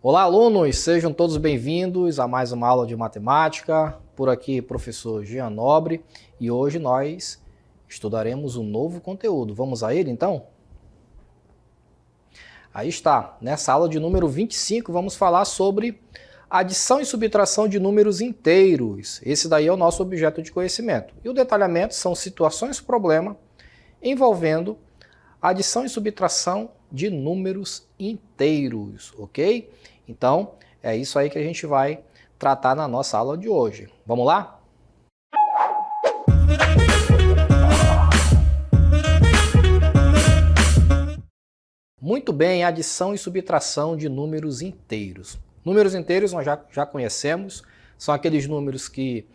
Olá, alunos! Sejam todos bem-vindos a mais uma aula de matemática. Por aqui, professor Jean Nobre, e hoje nós estudaremos um novo conteúdo. Vamos a ele, então? Aí está. Nessa aula de número 25, vamos falar sobre adição e subtração de números inteiros. Esse daí é o nosso objeto de conhecimento. E o detalhamento são situações-problema envolvendo adição e subtração de números inteiros, ok? Então, é isso aí que a gente vai tratar na nossa aula de hoje. Vamos lá? Muito bem, adição e subtração de números inteiros. Números inteiros nós já conhecemos, são aqueles números que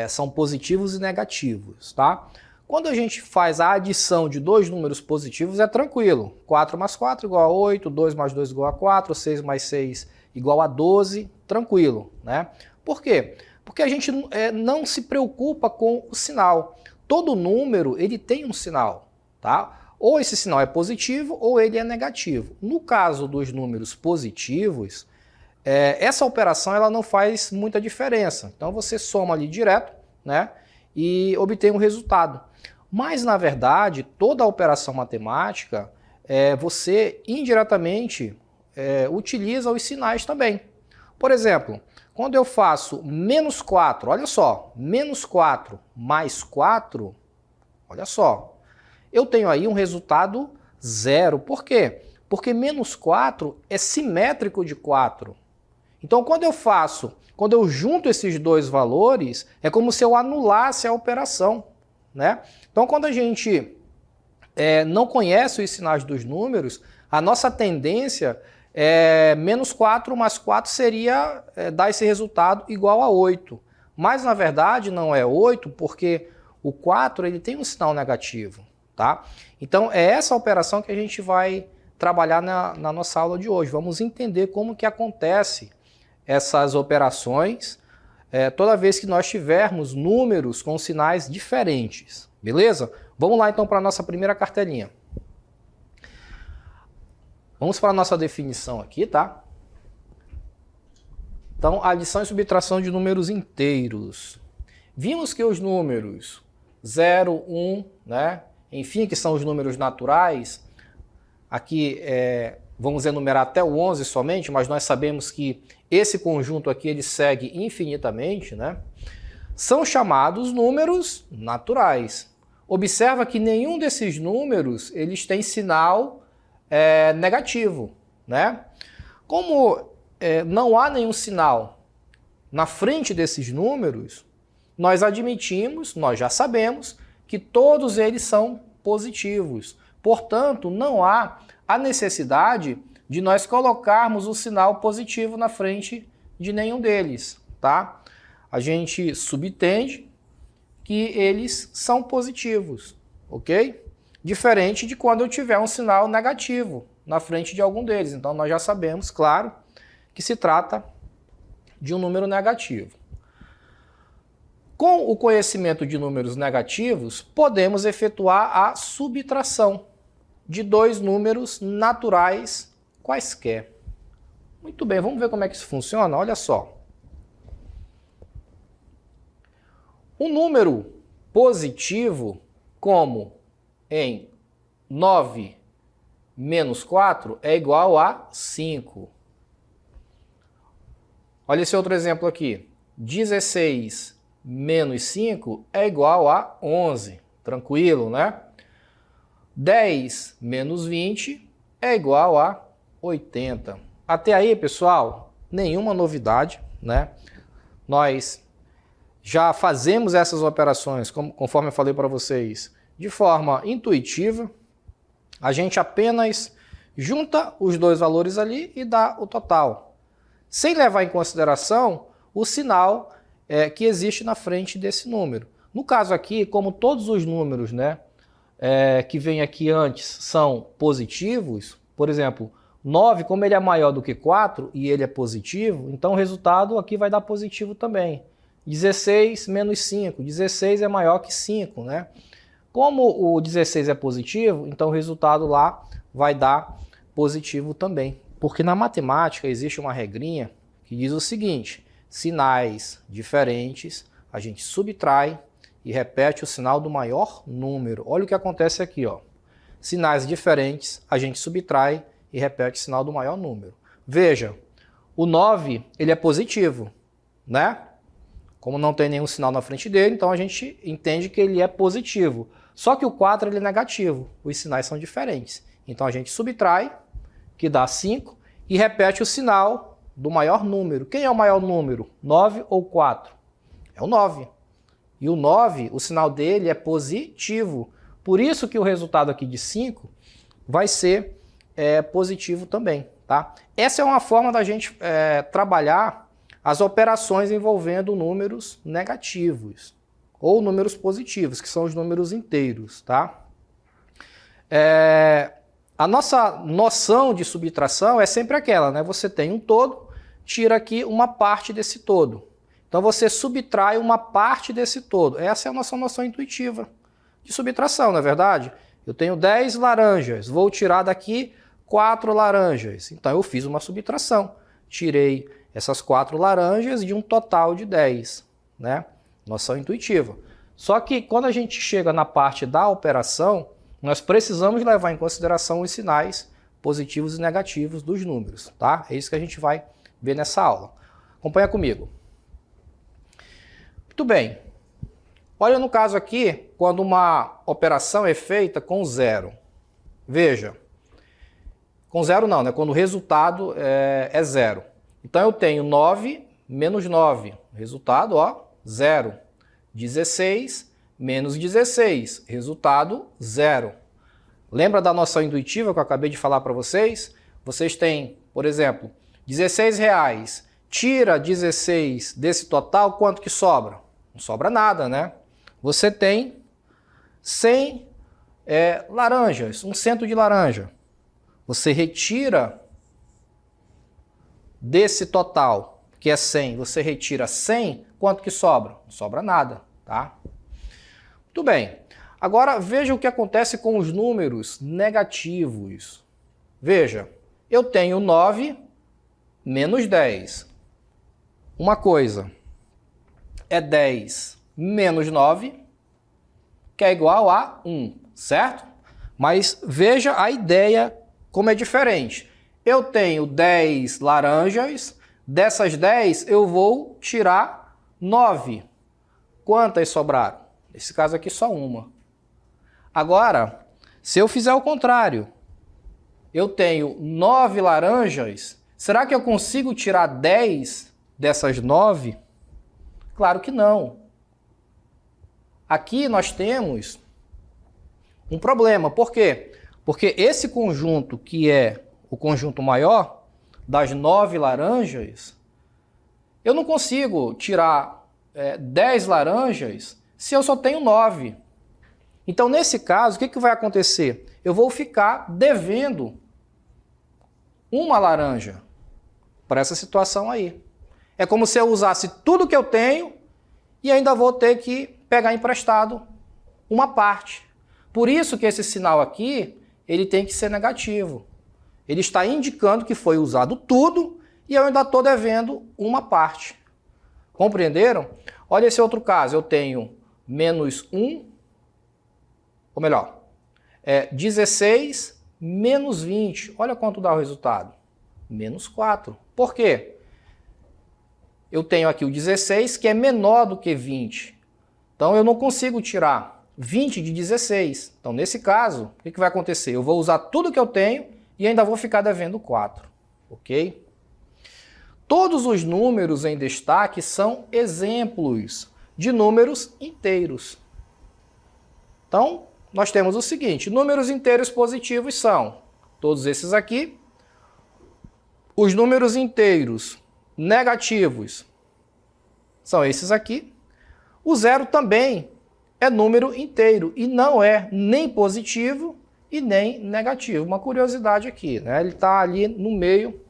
são positivos e negativos, tá? Quando a gente faz a adição de dois números positivos é tranquilo. 4 mais 4 igual a 8, 2 mais 2 igual a 4, 6 mais 6 igual a 12, tranquilo, né? Por quê? Porque a gente não se preocupa com o sinal. Todo número ele tem um sinal, tá? Ou esse sinal é positivo ou ele é negativo. No caso dos números positivos, essa operação ela não faz muita diferença. Então você soma ali direto, né? E obtém um resultado. Mas, na verdade, toda a operação matemática, você indiretamente utiliza os sinais também. Por exemplo, quando eu faço menos 4, olha só, menos 4 mais 4, olha só, eu tenho aí um resultado zero. Por quê? Porque menos 4 é simétrico de 4. Então, quando eu junto esses dois valores, é como se eu anulasse a operação, né? Então, quando a gente não conhece os sinais dos números, a nossa tendência é menos 4 mais 4 seria dar esse resultado igual a 8. Mas, na verdade, não é 8, porque o 4 ele tem um sinal negativo, tá? Então, é essa operação que a gente vai trabalhar na nossa aula de hoje. Vamos entender como que acontece essas operações toda vez que nós tivermos números com sinais diferentes, beleza? Vamos lá então para a nossa primeira cartelinha. Vamos para a nossa definição aqui, tá? Então, adição e subtração de números inteiros. Vimos que os números 0, 1, né? Enfim, que são os números naturais, aqui vamos enumerar até o 11 somente, mas nós sabemos que esse conjunto aqui ele segue infinitamente, né? São chamados números naturais. Observa que nenhum desses números eles tem sinal negativo, né? Como não há nenhum sinal na frente desses números, nós admitimos, nós já sabemos, que todos eles são positivos. Portanto, não há a necessidade de nós colocarmos o sinal positivo na frente de nenhum deles, tá? A gente subentende que eles são positivos, ok? Diferente de quando eu tiver um sinal negativo na frente de algum deles. Então, nós já sabemos, claro, que se trata de um número negativo. Com o conhecimento de números negativos, podemos efetuar a subtração de dois números naturais quaisquer. Muito bem, vamos ver como é que isso funciona? Olha só. Um número positivo, como em 9 menos 4, é igual a 5. Olha esse outro exemplo aqui. 16 menos 5 é igual a 11. Tranquilo, né? 10 menos 20 é igual a 80. Até aí, pessoal, nenhuma novidade, né? Nós já fazemos essas operações, conforme eu falei para vocês, de forma intuitiva. A gente apenas junta os dois valores ali e dá o total, sem levar em consideração o sinal que existe na frente desse número. No caso aqui, como todos os números, né, que vem aqui antes são positivos, por exemplo, 9, como ele é maior do que 4 e ele é positivo, então o resultado aqui vai dar positivo também. 16 menos 5, 16 é maior que 5, né? Como o 16 é positivo, então o resultado lá vai dar positivo também. Porque na matemática existe uma regrinha que diz o seguinte: sinais diferentes, a gente subtrai e repete o sinal do maior número. Olha o que acontece aqui, ó. Sinais diferentes, a gente subtrai e repete o sinal do maior número. Veja, o 9, ele é positivo, né? Como não tem nenhum sinal na frente dele, então a gente entende que ele é positivo. Só que o 4 ele é negativo, os sinais são diferentes. Então a gente subtrai, que dá 5, e repete o sinal do maior número. Quem é o maior número? 9 ou 4? É o 9. E o 9, o sinal dele é positivo. Por isso que o resultado aqui de 5 vai ser positivo também. Tá? Essa é uma forma da gente trabalhar as operações envolvendo números negativos ou números positivos, que são os números inteiros. Tá? A nossa noção de subtração é sempre aquela, né? Você tem um todo, tira aqui uma parte desse todo. Então você subtrai uma parte desse todo. Essa é a nossa noção intuitiva de subtração, não é verdade? Eu tenho 10 laranjas, vou tirar daqui 4 laranjas. Então eu fiz uma subtração. Tirei essas 4 laranjas de um total de 10, né? Noção intuitiva. Só que quando a gente chega na parte da operação, nós precisamos levar em consideração os sinais positivos e negativos dos números, tá? É isso que a gente vai ver nessa aula. Acompanha comigo. Muito bem. Olha no caso aqui, quando uma operação é feita com zero. Veja. Com zero não, né? Quando o resultado é zero. Então eu tenho 9 menos 9. Resultado, ó, 0. 16 menos 16. Resultado, 0. Lembra da noção intuitiva que eu acabei de falar para vocês? Vocês têm, por exemplo, R$16. Tira 16 desse total, quanto que sobra? Não sobra nada, né? Você tem 100 laranjas, um cento de laranja. Você retira desse total, que é 100, você retira 100, quanto que sobra? Não sobra nada, tá? Muito bem. Agora veja o que acontece com os números negativos. Veja, eu tenho 9 menos 10. Uma coisa é 10 menos 9, que é igual a 1, certo? Mas veja a ideia como é diferente. Eu tenho 10 laranjas, dessas 10 eu vou tirar 9. Quantas sobraram? Nesse caso aqui só uma. Agora, se eu fizer o contrário, eu tenho 9 laranjas, será que eu consigo tirar 10 dessas 9? Claro que não. Aqui nós temos um problema. Por quê? Porque esse conjunto, que é o conjunto maior, das 9 laranjas, eu não consigo tirar 10 laranjas se eu só tenho 9. Então, nesse caso, o que vai acontecer? Eu vou ficar devendo uma laranja para essa situação aí. É como se eu usasse tudo que eu tenho e ainda vou ter que pegar emprestado uma parte. Por isso que esse sinal aqui, ele tem que ser negativo. Ele está indicando que foi usado tudo e eu ainda estou devendo uma parte. Compreenderam? Olha esse outro caso. Eu tenho menos 1, ou melhor, 16 menos 20. Olha quanto dá o resultado. Menos 4. Por quê? Eu tenho aqui o 16, que é menor do que 20. Então eu não consigo tirar 20 de 16. Então, nesse caso, o que vai acontecer? Eu vou usar tudo que eu tenho e ainda vou ficar devendo 4. Ok? Todos os números em destaque são exemplos de números inteiros. Então, nós temos o seguinte: números inteiros positivos são todos esses aqui. Os números inteiros negativos são esses aqui. O zero também é número inteiro e não é nem positivo e nem negativo. Uma curiosidade aqui, né? Ele está ali no meio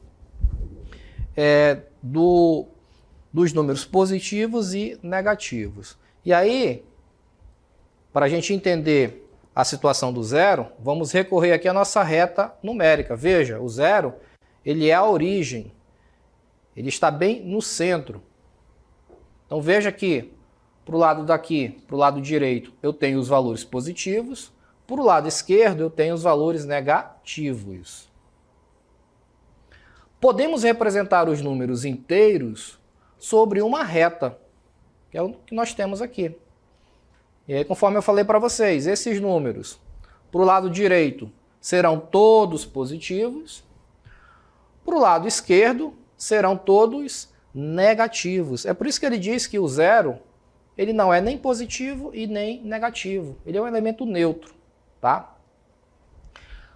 dos números positivos e negativos. E aí, para a gente entender a situação do zero, vamos recorrer aqui à nossa reta numérica. Veja, o zero ele é a origem. Ele está bem no centro. Então veja que para o lado daqui, para o lado direito, eu tenho os valores positivos. Para o lado esquerdo, eu tenho os valores negativos. Podemos representar os números inteiros sobre uma reta, que é o que nós temos aqui. E aí, conforme eu falei para vocês, esses números para o lado direito serão todos positivos, para o lado esquerdo serão todos negativos. É por isso que ele diz que o zero ele não é nem positivo e nem negativo. Ele é um elemento neutro, tá?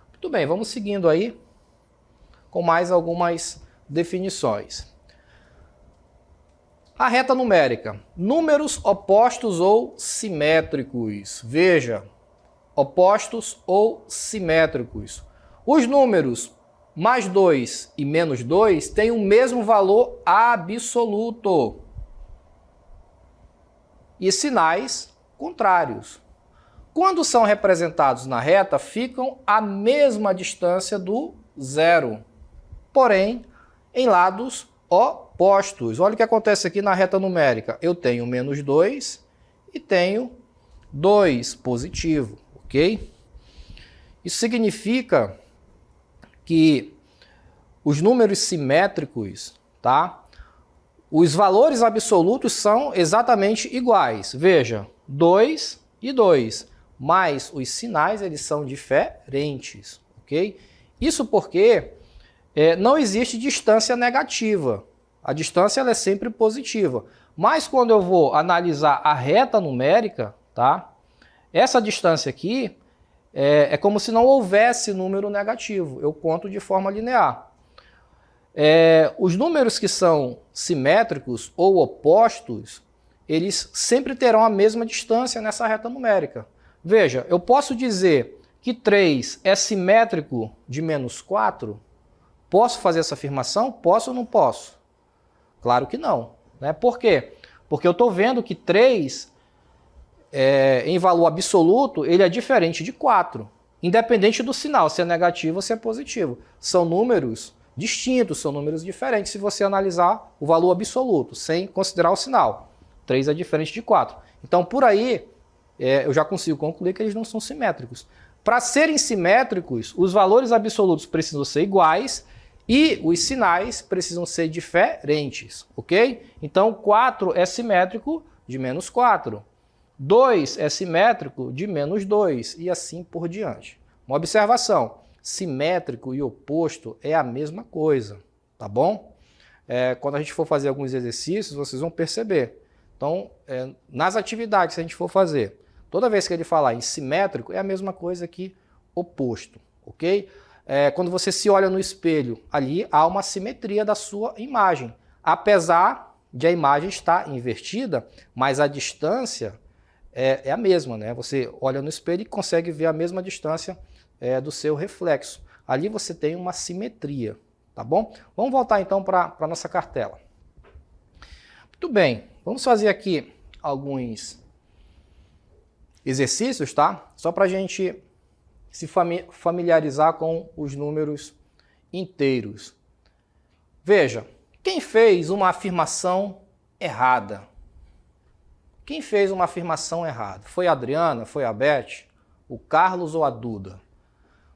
Muito bem, vamos seguindo aí com mais algumas definições. A reta numérica. Números opostos ou simétricos. Veja, opostos ou simétricos. Os números mais 2 e menos 2 têm o mesmo valor absoluto. E sinais contrários. Quando são representados na reta, ficam à mesma distância do zero, porém em lados opostos. Olha o que acontece aqui na reta numérica. Eu tenho menos 2 e tenho 2 positivo, ok? Isso significa que os números simétricos, tá? Os valores absolutos são exatamente iguais. Veja, 2 e 2, mas os sinais eles são diferentes, ok? Isso porque não existe distância negativa. A distância ela é sempre positiva. Mas quando eu vou analisar a reta numérica, tá? Essa distância aqui é como se não houvesse número negativo. Eu conto de forma linear. Os números que são simétricos ou opostos, eles sempre terão a mesma distância nessa reta numérica. Veja, eu posso dizer que 3 é simétrico de menos 4? Posso fazer essa afirmação? Posso ou não posso? Claro que não, né? Por quê? Porque eu estou vendo que 3, em valor absoluto, ele é diferente de 4. Independente do sinal, se é negativo ou se é positivo. São números distintos, são números diferentes se você analisar o valor absoluto, sem considerar o sinal. 3 é diferente de 4. Então, por aí, eu já consigo concluir que eles não são simétricos. Para serem simétricos, os valores absolutos precisam ser iguais e os sinais precisam ser diferentes, ok? Então, 4 é simétrico de menos 4. 2 é simétrico de menos 2 e assim por diante. Uma observação, simétrico e oposto é a mesma coisa, tá bom? Quando a gente for fazer alguns exercícios, vocês vão perceber. Então, nas atividades que a gente for fazer, toda vez que ele falar em simétrico, é a mesma coisa que oposto, ok? Quando você se olha no espelho, ali há uma simetria da sua imagem. Apesar de a imagem estar invertida, mas a distância é a mesma, né? Você olha no espelho e consegue ver a mesma distância do seu reflexo. Ali você tem uma simetria, tá bom? Vamos voltar então para a nossa cartela. Muito bem, vamos fazer aqui alguns exercícios, tá? Só para a gente se familiarizar com os números inteiros. Veja, quem fez uma afirmação errada? Quem fez uma afirmação errada? Foi a Adriana? Foi a Beth? O Carlos ou a Duda?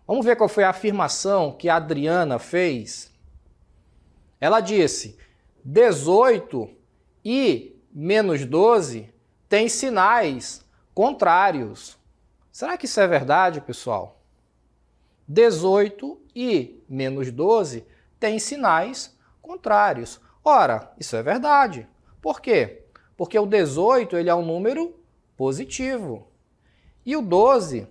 Vamos ver qual foi a afirmação que a Adriana fez. Ela disse: 18 e menos 12 têm sinais contrários. Será que isso é verdade, pessoal? 18 e menos 12 têm sinais contrários. Ora, isso é verdade. Por quê? Porque o 18 ele é um número positivo. E o 12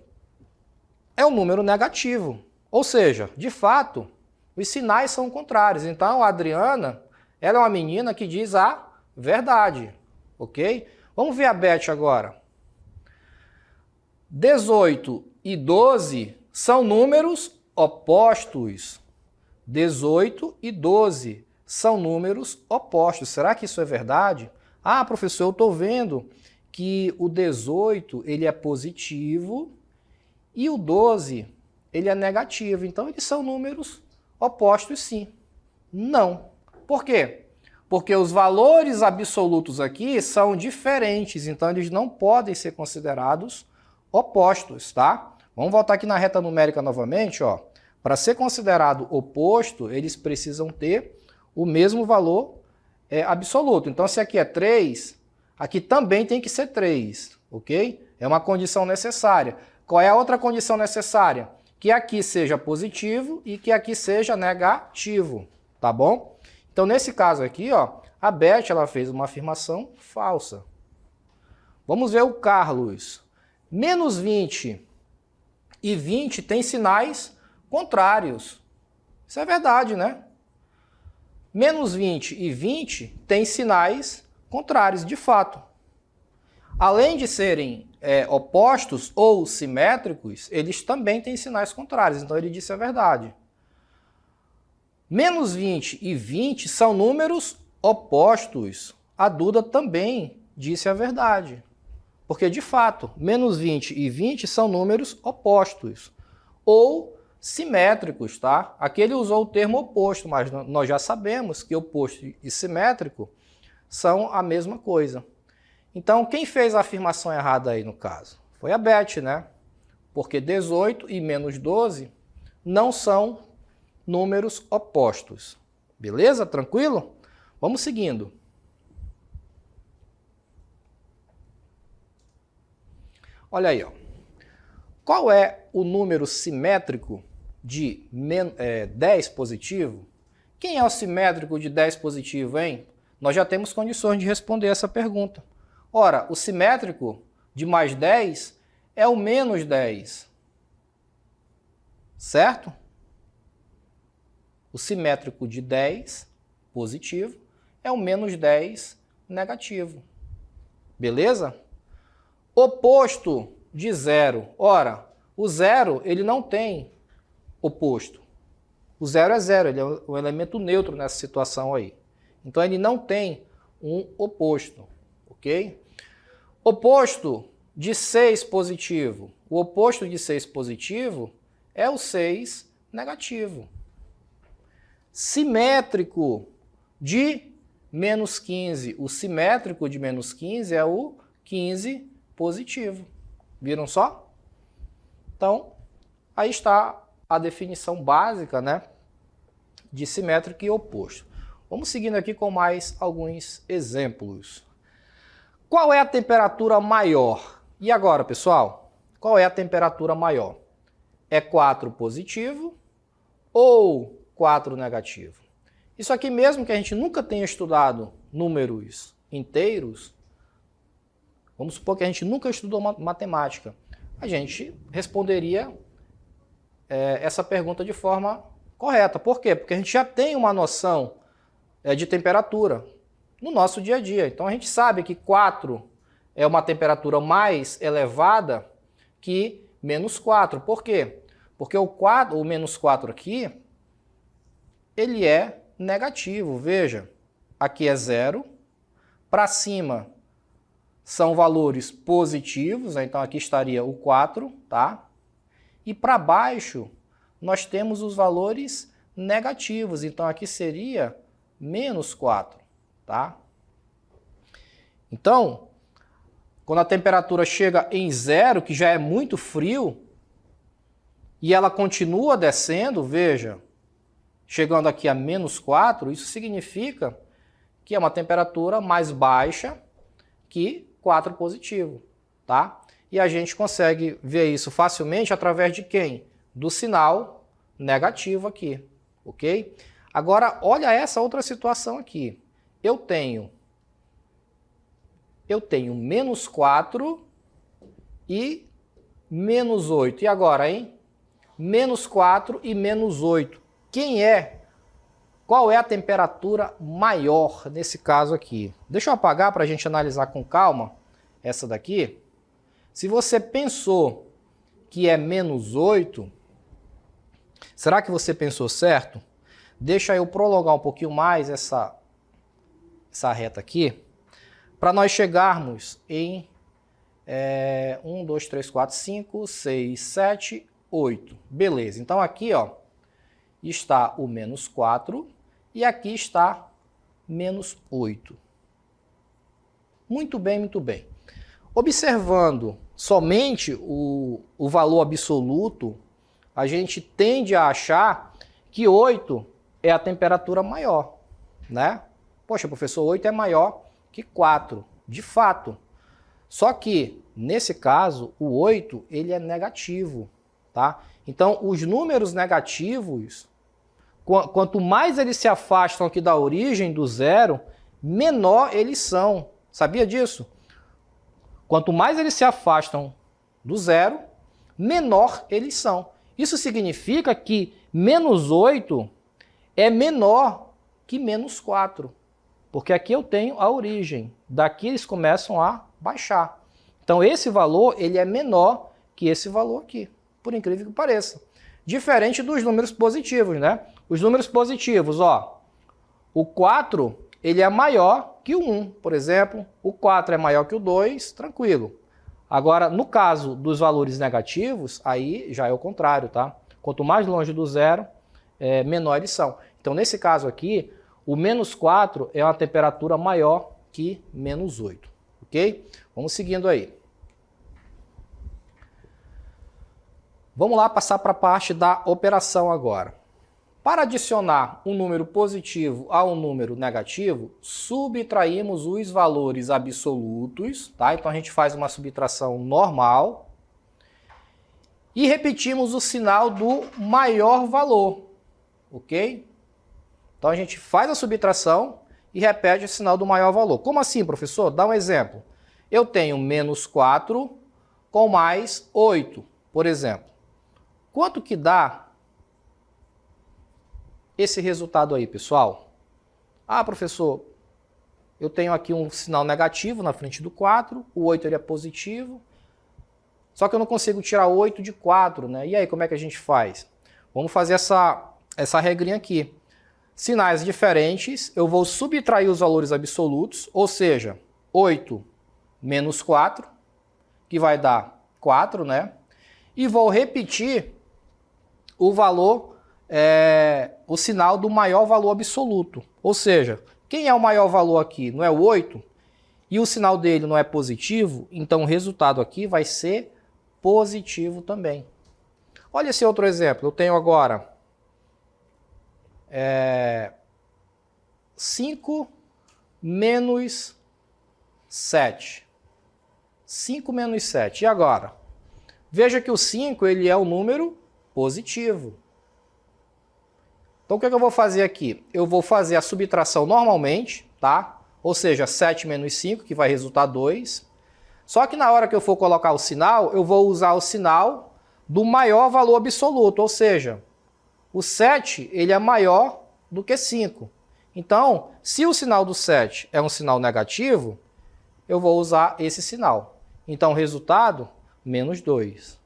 é um número negativo. Ou seja, de fato, os sinais são contrários. Então, a Adriana, ela é uma menina que diz a verdade. Ok? Vamos ver a Beth agora. 18 e 12 são números opostos. 18 e 12 são números opostos. Será que isso é verdade? Ah, professor, eu estou vendo que o 18 ele é positivo e o 12 ele é negativo. Então, eles são números Opostos, sim. Não. Por quê? Porque os valores absolutos aqui são diferentes, então eles não podem ser considerados opostos, tá? Vamos voltar aqui na reta numérica novamente, ó. Para ser considerado oposto, eles precisam ter o mesmo valor absoluto. Então, se aqui é 3, aqui também tem que ser 3, ok? É uma condição necessária. Qual é a outra condição necessária? Que aqui seja positivo e que aqui seja negativo, tá bom? Então, nesse caso aqui, ó, a Beth ela fez uma afirmação falsa. Vamos ver o Carlos. Menos 20 e 20 tem sinais contrários. Isso é verdade, né? Menos 20 e 20 tem sinais contrários, de fato. Além de serem opostos ou simétricos, eles também têm sinais contrários. Então ele disse a verdade. Menos 20 e 20 são números opostos. A Duda também disse a verdade. Porque, de fato, menos 20 e 20 são números opostos. Ou simétricos, tá? Aqui ele usou o termo oposto, mas nós já sabemos que oposto e simétrico são a mesma coisa. Então, quem fez a afirmação errada aí no caso? Foi a Beth, né? Porque 18 e menos 12 não são números opostos. Beleza? Tranquilo? Vamos seguindo. Olha aí, ó. Qual é o número simétrico de 10 positivo? Quem é o simétrico de 10 positivo, hein? Nós já temos condições de responder essa pergunta. Ora, o simétrico de mais 10 é o menos 10. Certo? O simétrico de 10 positivo é o menos 10 negativo. Beleza? Oposto de 0. Ora, o 0 ele não tem oposto. O 0 é 0, ele é um elemento neutro nessa situação aí. Então ele não tem um oposto, ok? Oposto de 6 positivo. O oposto de 6 positivo é o 6 negativo. Simétrico de menos 15. O simétrico de menos 15 é o 15 positivo. Viram só? Então, aí está a definição básica, né, de simétrico e oposto. Vamos seguindo aqui com mais alguns exemplos. Qual é a temperatura maior? E agora, pessoal? Qual é a temperatura maior? É 4 positivo ou 4 negativo? Isso aqui, mesmo que a gente nunca tenha estudado números inteiros, vamos supor que a gente nunca estudou matemática, a gente responderia essa pergunta de forma correta. Por quê? Porque a gente já tem uma noção de temperatura no nosso dia a dia. Então a gente sabe que 4 é uma temperatura mais elevada que menos 4. Por quê? Porque o menos 4 aqui, ele é negativo. Veja, aqui é 0, para cima são valores positivos, então aqui estaria o 4, tá? E para baixo nós temos os valores negativos, então aqui seria menos 4, tá? Então, quando a temperatura chega em 0, que já é muito frio, e ela continua descendo, veja, chegando aqui a menos 4, isso significa que é uma temperatura mais baixa que 4 positivo, tá? E a gente consegue ver isso facilmente através de quem? Do sinal negativo aqui, ok? Agora, olha essa outra situação aqui. Eu tenho menos 4 e menos 8. E agora, hein? Menos 4 e menos 8. Qual é a temperatura maior nesse caso aqui? Deixa eu apagar para a gente analisar com calma essa daqui. Se você pensou que é menos 8, será que você pensou certo? Deixa eu prolongar um pouquinho mais essa reta aqui, para nós chegarmos em 1, 2, 3, 4, 5, 6, 7, 8. Beleza, então aqui, ó, está o menos 4 e aqui está menos 8. Muito bem, muito bem. Observando somente o valor absoluto, a gente tende a achar que 8 é a temperatura maior, né? Poxa, professor, 8 é maior que 4, de fato. Só que, nesse caso, o 8 ele é negativo, tá? Então, os números negativos, quanto mais eles se afastam aqui da origem do zero, menor eles são. Sabia disso? Quanto mais eles se afastam do zero, menor eles são. Isso significa que menos 8 é menor que menos 4. Porque aqui eu tenho a origem. Daqui eles começam a baixar. Então esse valor ele é menor que esse valor aqui, por incrível que pareça. Diferente dos números positivos, né? Os números positivos, ó, o 4 ele é maior que o 1, por exemplo. O 4 é maior que o 2, tranquilo. Agora, no caso dos valores negativos, aí já é o contrário, tá? Quanto mais longe do zero, menor eles são. Então, nesse caso aqui, o menos 4 é uma temperatura maior que menos 8, ok? Vamos seguindo aí. Vamos lá passar para a parte da operação agora. Para adicionar um número positivo a um número negativo, subtraímos os valores absolutos, tá? Então a gente faz uma subtração normal e repetimos o sinal do maior valor, ok? Então a gente faz a subtração e repete o sinal do maior valor. Como assim, professor? Dá um exemplo. Eu tenho menos 4 com mais 8, por exemplo. Quanto que dá esse resultado aí, pessoal? Ah, professor, eu tenho aqui um sinal negativo na frente do 4, o 8 ele é positivo, só que eu não consigo tirar 8 de 4, né? E aí, como é que a gente faz? Vamos fazer essa regrinha aqui. Sinais diferentes, eu vou subtrair os valores absolutos, ou seja, 8 menos 4, que vai dar 4, né? E vou repetir o valor, o sinal do maior valor absoluto. Ou seja, quem é o maior valor aqui? Não é o 8? E o sinal dele não é positivo? Então o resultado aqui vai ser positivo também. Olha esse outro exemplo. Eu tenho agora 5 menos 7. 5 menos 7. E agora? Veja que o 5 ele é um número positivo. Então o que eu vou fazer aqui? Eu vou fazer a subtração normalmente, tá? Ou seja, 7 menos 5, que vai resultar 2. Só que na hora que eu for colocar o sinal, eu vou usar o sinal do maior valor absoluto, ou seja, o 7 ele é maior do que 5. Então, se o sinal do 7 é um sinal negativo, eu vou usar esse sinal. Então, o resultado, menos 2.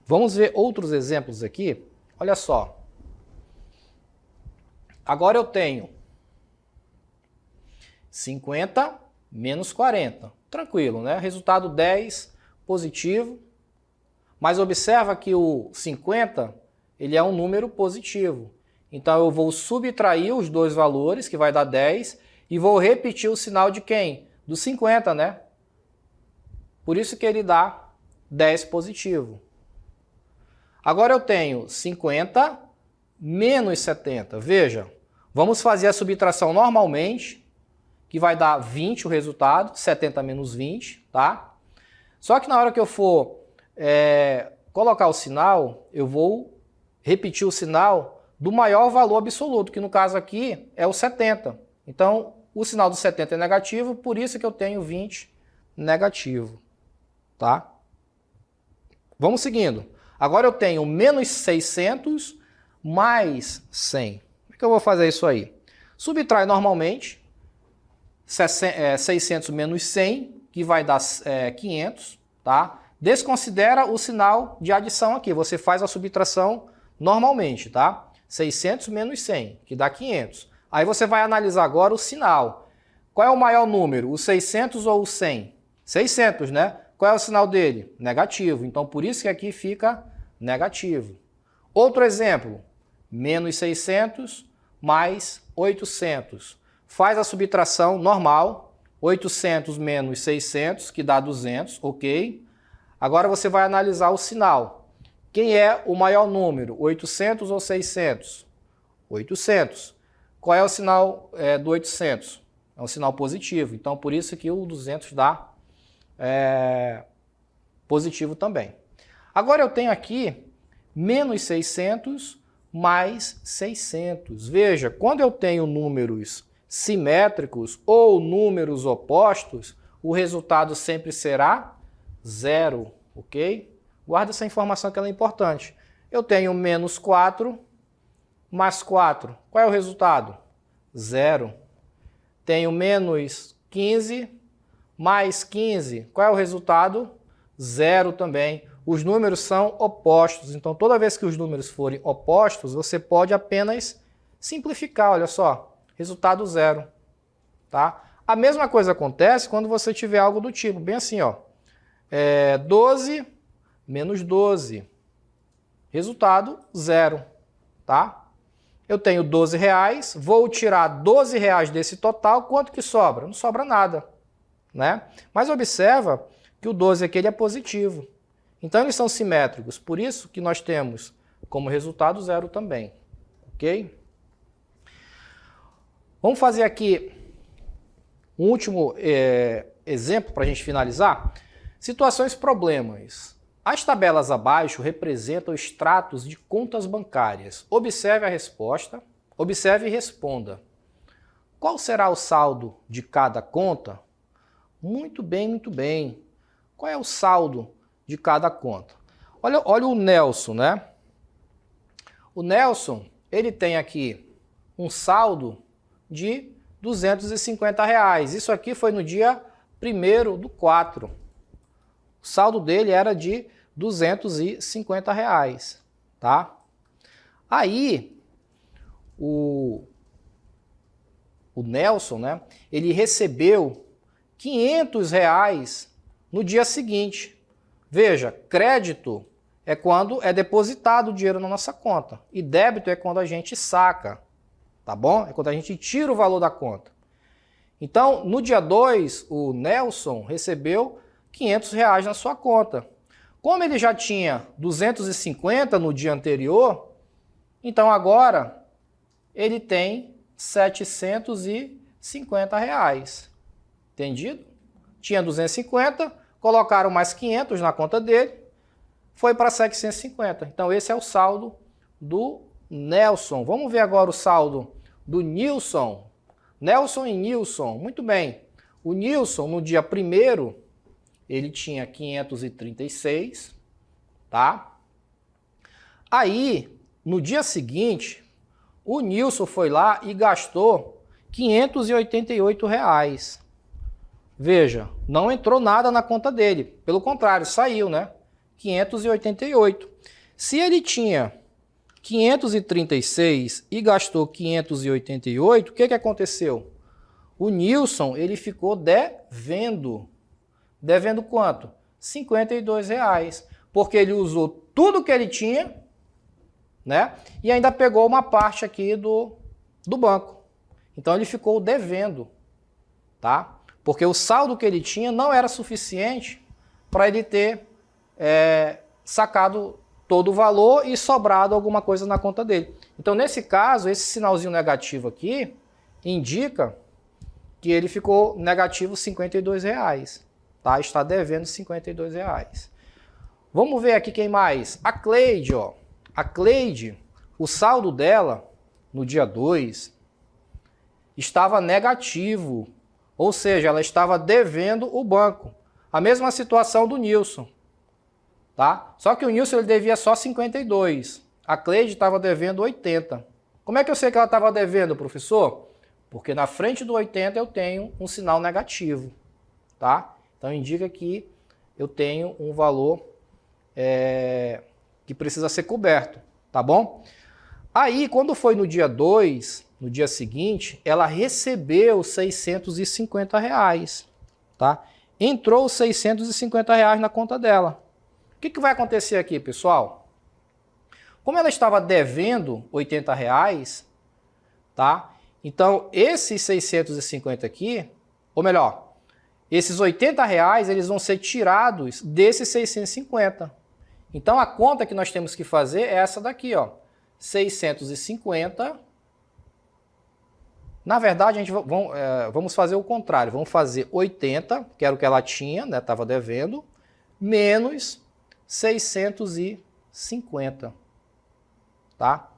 Vamos ver outros exemplos aqui? Olha só. Agora eu tenho 50 menos 40. Tranquilo, né? Resultado 10, positivo. Mas observa que o 50, ele é um número positivo. Então eu vou subtrair os dois valores, que vai dar 10, e vou repetir o sinal de quem? Do 50, né? Por isso que ele dá 10 positivo. Agora eu tenho 50 menos 70. Veja, vamos fazer a subtração normalmente, que vai dar 20 o resultado, 70 menos 20, tá? Só que na hora que eu for colocar o sinal, eu vou repetir o sinal do maior valor absoluto, que no caso aqui é o 70. Então, o sinal do 70 é negativo, por isso que eu tenho 20 negativo, tá? Vamos seguindo. Agora eu tenho menos 600 mais 100. Como é que eu vou fazer isso aí? Subtrai normalmente 600 menos 100, que vai dar 500, tá? Desconsidera o sinal de adição aqui. Você faz a subtração normalmente, tá? 600 menos 100, que dá 500. Aí você vai analisar agora o sinal. Qual é o maior número, o 600 ou o 100? 600, né? Qual é o sinal dele? Negativo. Então, por isso que aqui fica negativo. Outro exemplo. menos 600 mais 800. Faz a subtração normal, 800 menos 600, que dá 200, ok? Agora você vai analisar o sinal. Quem é o maior número, 800 ou 600? 800. Qual é o sinal do 800? É um sinal positivo, então por isso que o 200 dá positivo também. Agora eu tenho aqui menos 600 mais 600. Veja, quando eu tenho números simétricos ou números opostos, o resultado sempre será zero, ok? Guarda essa informação que ela é importante. Eu tenho menos 4 mais 4. Qual é o resultado? Zero. Tenho menos 15 mais 15. Qual é o resultado? Zero também. Os números são opostos, então toda vez que os números forem opostos, você pode apenas simplificar, olha só, resultado zero, tá? A mesma coisa acontece quando você tiver algo do tipo, bem assim, ó, 12 menos 12, resultado zero, tá? Eu tenho 12 reais, vou tirar 12 reais desse total, quanto que sobra? Não sobra nada, né? Mas observa que o 12 aqui ele é positivo. Então eles são simétricos, por isso que nós temos como resultado zero também, ok? Vamos fazer aqui um último exemplo para a gente finalizar. Situações problemas. As tabelas abaixo representam extratos de contas bancárias. Observe a resposta, observe e responda. Qual será o saldo de cada conta? Muito bem, muito bem. Qual é o saldo de cada conta? Olha o Nelson, né? O Nelson, ele tem aqui um saldo de 250 reais. Isso aqui foi no dia 1º/4. O saldo dele era de 250 reais, tá? Aí, o Nelson, né? Ele recebeu 500 reais no dia seguinte. Veja, crédito é quando é depositado o dinheiro na nossa conta. E débito é quando a gente saca, tá bom? É quando a gente tira o valor da conta. Então, no dia 2, o Nelson recebeu 500 reais na sua conta. Como ele já tinha 250 no dia anterior, então agora ele tem 750 reais. Entendido? Tinha 250, colocaram mais 500 na conta dele, foi para 750. Então esse é o saldo do Nelson. Vamos ver agora o saldo do Nilson. Nelson e Nilson, muito bem. O Nilson, no dia 1º, ele tinha 536, tá? Aí, no dia seguinte, o Nilson foi lá e gastou 588 reais. Veja, não entrou nada na conta dele. Pelo contrário, saiu, né? 588. Se ele tinha 536 e gastou 588, o que aconteceu? O Nilson, ele ficou devendo. Devendo quanto? 52 reais. Porque ele usou tudo que ele tinha, né? E ainda pegou uma parte aqui do banco. Então ele ficou devendo, tá? Porque o saldo que ele tinha não era suficiente para ele ter sacado todo o valor e sobrado alguma coisa na conta dele. Então, nesse caso, esse sinalzinho negativo aqui indica que ele ficou negativo 52 reais. Tá? Está devendo 52 reais. Vamos ver aqui quem mais. A Cleide, ó. A Cleide, o saldo dela no dia 2 estava negativo. Ou seja, ela estava devendo o banco. A mesma situação do Nilson. Tá? Só que o Nilson ele devia só 52. A Cleide estava devendo 80. Como é que eu sei que ela estava devendo, professor? Porque na frente do 80 eu tenho um sinal negativo. Tá? Então indica que eu tenho um valor que precisa ser coberto. Tá bom? Aí, quando foi no dia 2, no dia seguinte, ela recebeu 650 reais. Tá? Entrou 650 reais na conta dela. O que vai acontecer aqui, pessoal? Como ela estava devendo R$80, tá? Então, esses 650 aqui, ou melhor, esses R$80 eles vão ser tirados desses 650. Então, a conta que nós temos que fazer é essa daqui, ó. 650. Na verdade, a gente vamos fazer o contrário. Vamos fazer 80, que era o que ela tinha, né? Estava devendo, menos 650. Tá?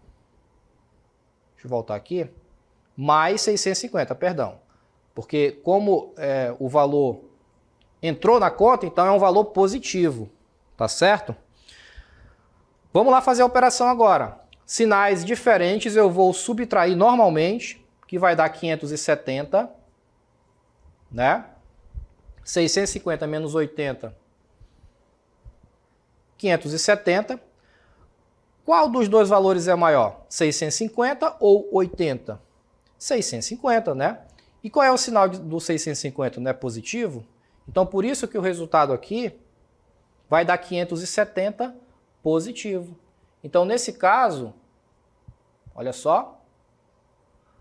Deixa eu voltar aqui. Mais 650, perdão. Porque como o valor entrou na conta, então é um valor positivo. Tá certo? Vamos lá fazer a operação agora. Sinais diferentes eu vou subtrair normalmente, que vai dar 570, né? 650 menos 80, 570. Qual dos dois valores é maior? 650 ou 80? 650, né? E qual é o sinal do 650? Não é positivo? Então, por isso que o resultado aqui vai dar 570 positivo. Então, nesse caso, olha só,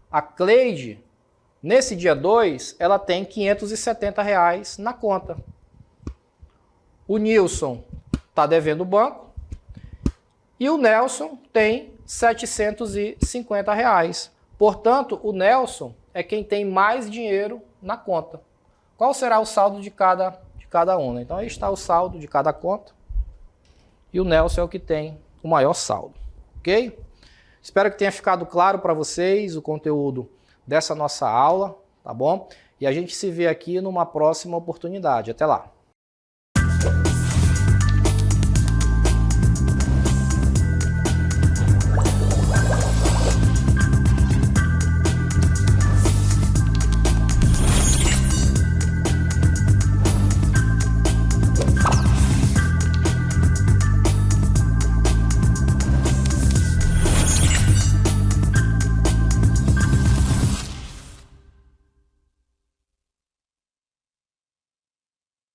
a Cleide, nesse dia 2, ela tem R$570 na conta. O Nilson está devendo o banco e o Nelson tem R$750. Portanto, o Nelson é quem tem mais dinheiro na conta. Qual será o saldo de cada um? Então, aí está o saldo de cada conta. E o Nelson é o que tem o maior saldo, ok? Espero que tenha ficado claro para vocês o conteúdo dessa nossa aula, tá bom? E a gente se vê aqui numa próxima oportunidade. Até lá!